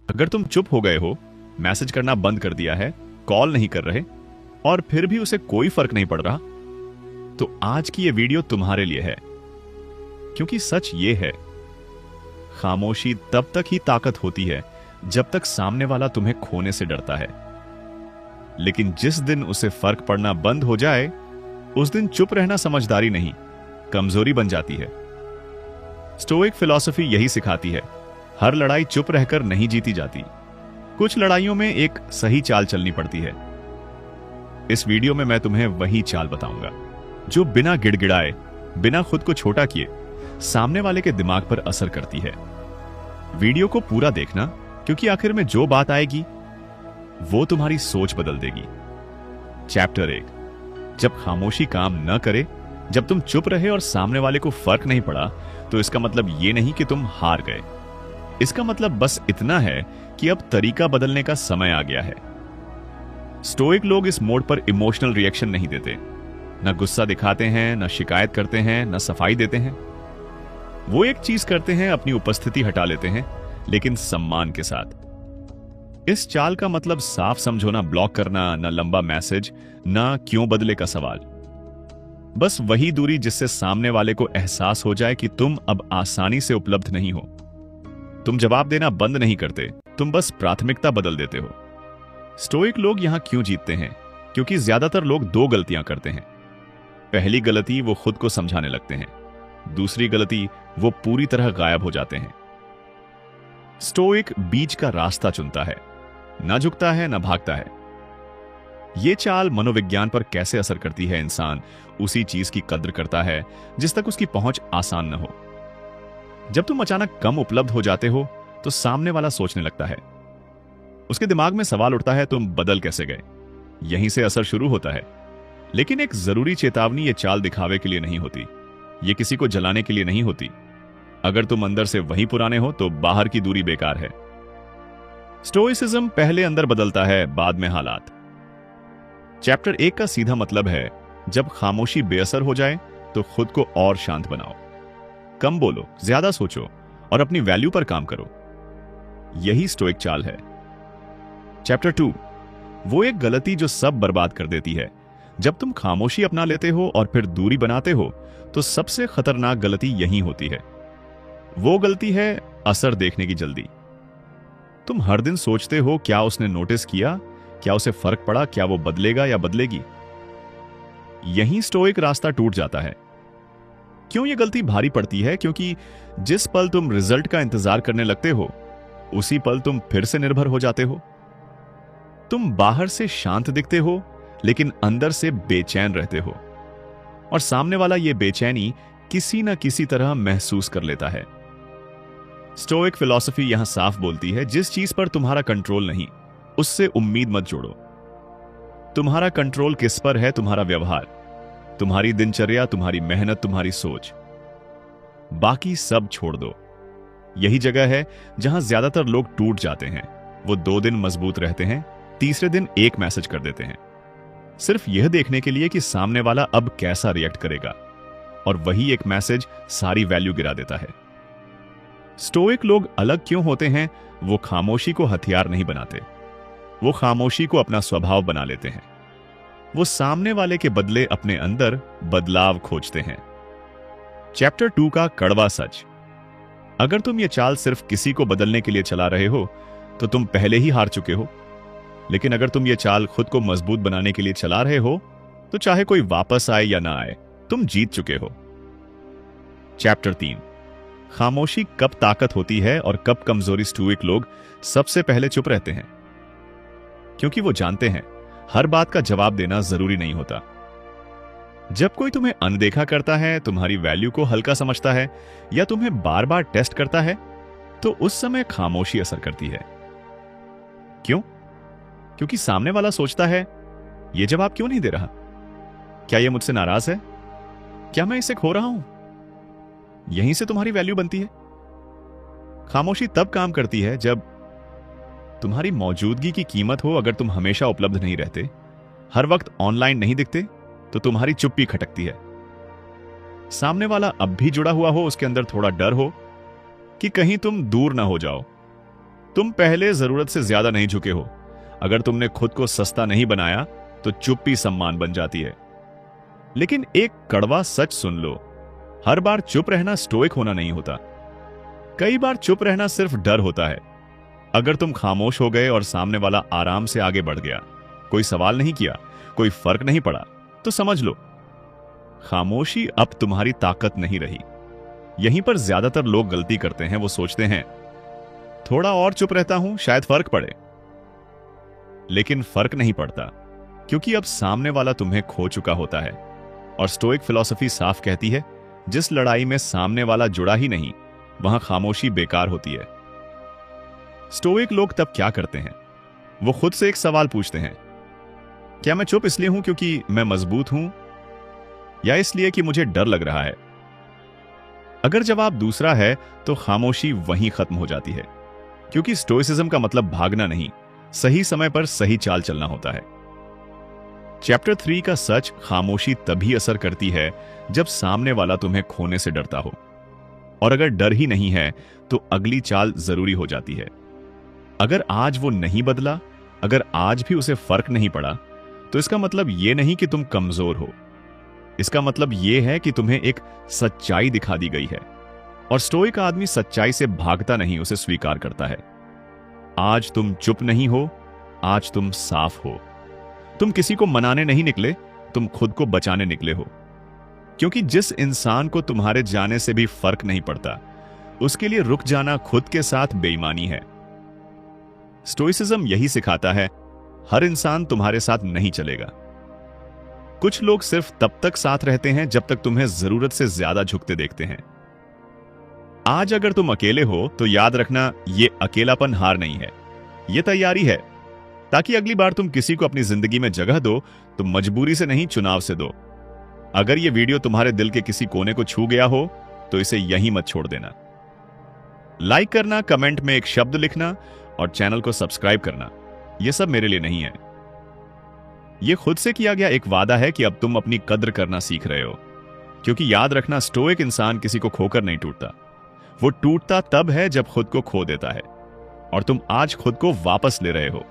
अगर तुम चुप हो गए हो, मैसेज करना बंद कर दिया है, कॉल नहीं कर रहे और फिर भी उसे कोई फर्क नहीं पड़ रहा, तो आज की यह वीडियो तुम्हारे लिए है। क्योंकि सच ये है, खामोशी तब तक ही ताकत होती है जब तक सामने वाला तुम्हें खोने से डरता है। लेकिन जिस दिन उसे फर्क पड़ना बंद हो जाए, उस दिन चुप रहना समझदारी नहीं, कमजोरी बन जाती है। स्टोइक फिलॉसफी यही सिखाती है, हर लड़ाई चुप रहकर नहीं जीती जाती। कुछ लड़ाइयों में एक सही चाल चलनी पड़ती है। इस वीडियो में मैं तुम्हें वही चाल बताऊंगा जो बिना गिड़गिड़ाए, बिना खुद को छोटा किए सामने वाले के दिमाग पर असर करती है। वीडियो को पूरा देखना, क्योंकि आखिर में जो बात आएगी वो तुम्हारी सोच बदल देगी। चैप्टर 1, जब खामोशी काम न करे, जब तुम चुप रहे और सामने वाले को फर्क नहीं पड़ा, तो इसका मतलब यह नहीं कि तुम हार गए। इसका मतलब बस इतना है कि अब तरीका बदलने का समय आ गया है। स्टोइक लोग इस मोड पर इमोशनल रिएक्शन नहीं देते, न गुस्सा दिखाते हैं, न शिकायत करते हैं, न सफाई देते हैं। वो एक चीज करते हैं, अपनी उपस्थिति हटा लेते हैं, लेकिन सम्मान के साथ। इस चाल का मतलब साफ समझो, ना ब्लॉक करना, ना लंबा मैसेज, ना क्यों बदले का सवाल। बस वही दूरी जिससे सामने वाले को एहसास हो जाए कि तुम अब आसानी से उपलब्ध नहीं हो। तुम जवाब देना बंद नहीं करते, तुम बस प्राथमिकता बदल देते हो। स्टोइक लोग यहां क्यों जीतते हैं? क्योंकि ज्यादातर लोग दो गलतियां करते हैं। पहली गलती, वो खुद को समझाने लगते हैं। दूसरी गलती, वो पूरी तरह गायब हो जाते हैं। स्टोइक बीच का रास्ता चुनता है, ना झुकता है, ना भागता है। यह चाल मनोविज्ञान पर कैसे असर करती है? इंसान उसी चीज की कद्र करता है जिस तक उसकी पहुंच आसान न हो। जब तुम अचानक कम उपलब्ध हो जाते हो, तो सामने वाला सोचने लगता है। उसके दिमाग में सवाल उठता है, तुम बदल कैसे गए? यहीं से असर शुरू होता है। लेकिन एक जरूरी चेतावनी, यह चाल दिखावे के लिए नहीं होती, यह किसी को जलाने के लिए नहीं होती। अगर तुम अंदर से वही पुराने हो, तो बाहर की दूरी बेकार है। स्टोइसिज्म पहले अंदर बदलता है, बाद में हालात। चैप्टर 1 का सीधा मतलब है, जब खामोशी बेअसर हो जाए तो खुद को और शांत बनाओ। कम बोलो, ज्यादा सोचो और अपनी वैल्यू पर काम करो। यही स्टोइक चाल है। चैप्टर 2, वो एक गलती जो सब बर्बाद कर देती है। जब तुम खामोशी अपना लेते हो और फिर दूरी बनाते हो, तो सबसे खतरनाक गलती यही होती है। वो गलती है असर देखने की जल्दी। तुम हर दिन सोचते हो, क्या उसने नोटिस किया, क्या उसे फर्क पड़ा, क्या वो बदलेगा या बदलेगी। यही स्टोइक रास्ता टूट जाता है। क्यों ये गलती भारी पड़ती है? क्योंकि जिस पल तुम रिजल्ट का इंतजार करने लगते हो, उसी पल तुम फिर से निर्भर हो जाते हो। तुम बाहर से शांत दिखते हो, लेकिन अंदर से बेचैन रहते हो, और सामने वाला ये बेचैनी किसी न किसी तरह महसूस कर लेता है। स्टोइक फिलॉसफी यहां साफ बोलती है, जिस चीज पर तुम्हारा कंट्रोल नहीं, उससे उम्मीद मत जोड़ो। तुम्हारा कंट्रोल किस पर है? तुम्हारा व्यवहार, तुम्हारी दिनचर्या, तुम्हारी मेहनत, तुम्हारी सोच। बाकी सब छोड़ दो। यही जगह है जहां ज्यादातर लोग टूट जाते हैं। वो 2 दिन मजबूत रहते हैं, तीसरे दिन एक मैसेज कर देते हैं, सिर्फ यह देखने के लिए कि सामने वाला अब कैसा रिएक्ट करेगा, और वही एक मैसेज सारी वैल्यू गिरा देता है। स्टोइक लोग अलग क्यों होते हैं? वो खामोशी को हथियार नहीं बनाते, वो खामोशी को अपना स्वभाव बना लेते हैं। वो सामने वाले के बदले अपने अंदर बदलाव खोजते हैं। चैप्टर 2 का कड़वा सच, अगर तुम ये चाल सिर्फ किसी को बदलने के लिए चला रहे हो, तो तुम पहले ही हार चुके हो। लेकिन अगर तुम ये चाल खुद को मजबूत बनाने के लिए चला रहे हो, तो चाहे कोई वापस आए या ना आए, तुम जीत चुके हो। चैप्टर 3, खामोशी कब ताकत होती है और कब कमजोरी। स्टोइक लोग सबसे पहले चुप रहते हैं, क्योंकि वो जानते हैं हर बात का जवाब देना जरूरी नहीं होता। जब कोई तुम्हें अनदेखा करता है, तुम्हारी वैल्यू को हल्का समझता है, या तुम्हें बार बार टेस्ट करता है, तो उस समय खामोशी असर करती है। क्यों? क्योंकि सामने वाला सोचता है, यह जवाब क्यों नहीं दे रहा? क्या यह मुझसे नाराज है? क्या मैं इसे खो रहा हूं? यहीं से तुम्हारी वैल्यू बनती है। खामोशी तब काम करती है जब तुम्हारी मौजूदगी की कीमत हो। अगर तुम हमेशा उपलब्ध नहीं रहते, हर वक्त ऑनलाइन नहीं दिखते, तो तुम्हारी चुप्पी खटकती है। सामने वाला अब भी जुड़ा हुआ हो, उसके अंदर थोड़ा डर हो कि कहीं तुम दूर ना हो जाओ, तुम पहले जरूरत से ज्यादा नहीं झुके हो। अगर तुमने खुद को सस्ता नहीं बनाया तो चुप्पी सम्मान बन जाती है। लेकिन एक कड़वा सच सुन लो, हर बार चुप रहना स्टोइक होना नहीं होता। कई बार चुप रहना सिर्फ डर होता है। अगर तुम खामोश हो गए और सामने वाला आराम से आगे बढ़ गया, कोई सवाल नहीं किया, कोई फर्क नहीं पड़ा, तो समझ लो खामोशी अब तुम्हारी ताकत नहीं रही। यहीं पर ज्यादातर लोग गलती करते हैं। वो सोचते हैं थोड़ा और चुप रहता हूं शायद फर्क पड़े, लेकिन फर्क नहीं पड़ता, क्योंकि अब सामने वाला तुम्हें खो चुका होता है। और स्टोइक फिलॉसफी साफ कहती है, जिस लड़ाई में सामने वाला जुड़ा ही नहीं, वहां खामोशी बेकार होती है। स्टोइक लोग तब क्या करते हैं? वो खुद से एक सवाल पूछते हैं, क्या मैं चुप इसलिए हूं क्योंकि मैं मजबूत हूं, या इसलिए कि मुझे डर लग रहा है? अगर जवाब दूसरा है तो खामोशी वहीं खत्म हो जाती है, क्योंकि स्टोइसिज्म का मतलब भागना नहीं, सही समय पर सही चाल चलना होता है। चैप्टर 3 का सच, खामोशी तभी असर करती है जब सामने वाला तुम्हें खोने से डरता हो। और अगर डर ही नहीं है तो अगली चाल जरूरी हो जाती है। अगर आज वो नहीं बदला, अगर आज भी उसे फर्क नहीं पड़ा, तो इसका मतलब यह नहीं कि तुम कमजोर हो। इसका मतलब यह है कि तुम्हें एक सच्चाई दिखा दी गई है। और स्टोइक आदमी सच्चाई से भागता नहीं, उसे स्वीकार करता है। आज तुम चुप नहीं हो, आज तुम साफ हो। तुम किसी को मनाने नहीं निकले, तुम खुद को बचाने निकले हो। क्योंकि जिस इंसान को तुम्हारे जाने से भी फर्क नहीं पड़ता, उसके लिए रुक जाना खुद के साथ बेईमानी है। स्टोइसिज्म यही सिखाता है, हर इंसान तुम्हारे साथ नहीं चलेगा। कुछ लोग सिर्फ तब तक साथ रहते हैं जब तक तुम्हें जरूरत से ज्यादा झुकते देखते हैं। आज अगर तुम अकेले हो तो याद रखना, यह अकेलापन हार नहीं है, यह तैयारी है, ताकि अगली बार तुम किसी को अपनी जिंदगी में जगह दो तो मजबूरी से नहीं, चुनाव से दो। अगर यह वीडियो तुम्हारे दिल के किसी कोने को छू गया हो तो इसे यहीं मत छोड़ देना। लाइक करना, कमेंट में एक शब्द लिखना और चैनल को सब्सक्राइब करना, यह सब मेरे लिए नहीं है। यह खुद से किया गया एक वादा है कि अब तुम अपनी कद्र करना सीख रहे हो। क्योंकि याद रखना, स्टोइक इंसान किसी को खोकर नहीं टूटता, वो टूटता तब है जब खुद को खो देता है। और तुम आज खुद को वापस ले रहे हो।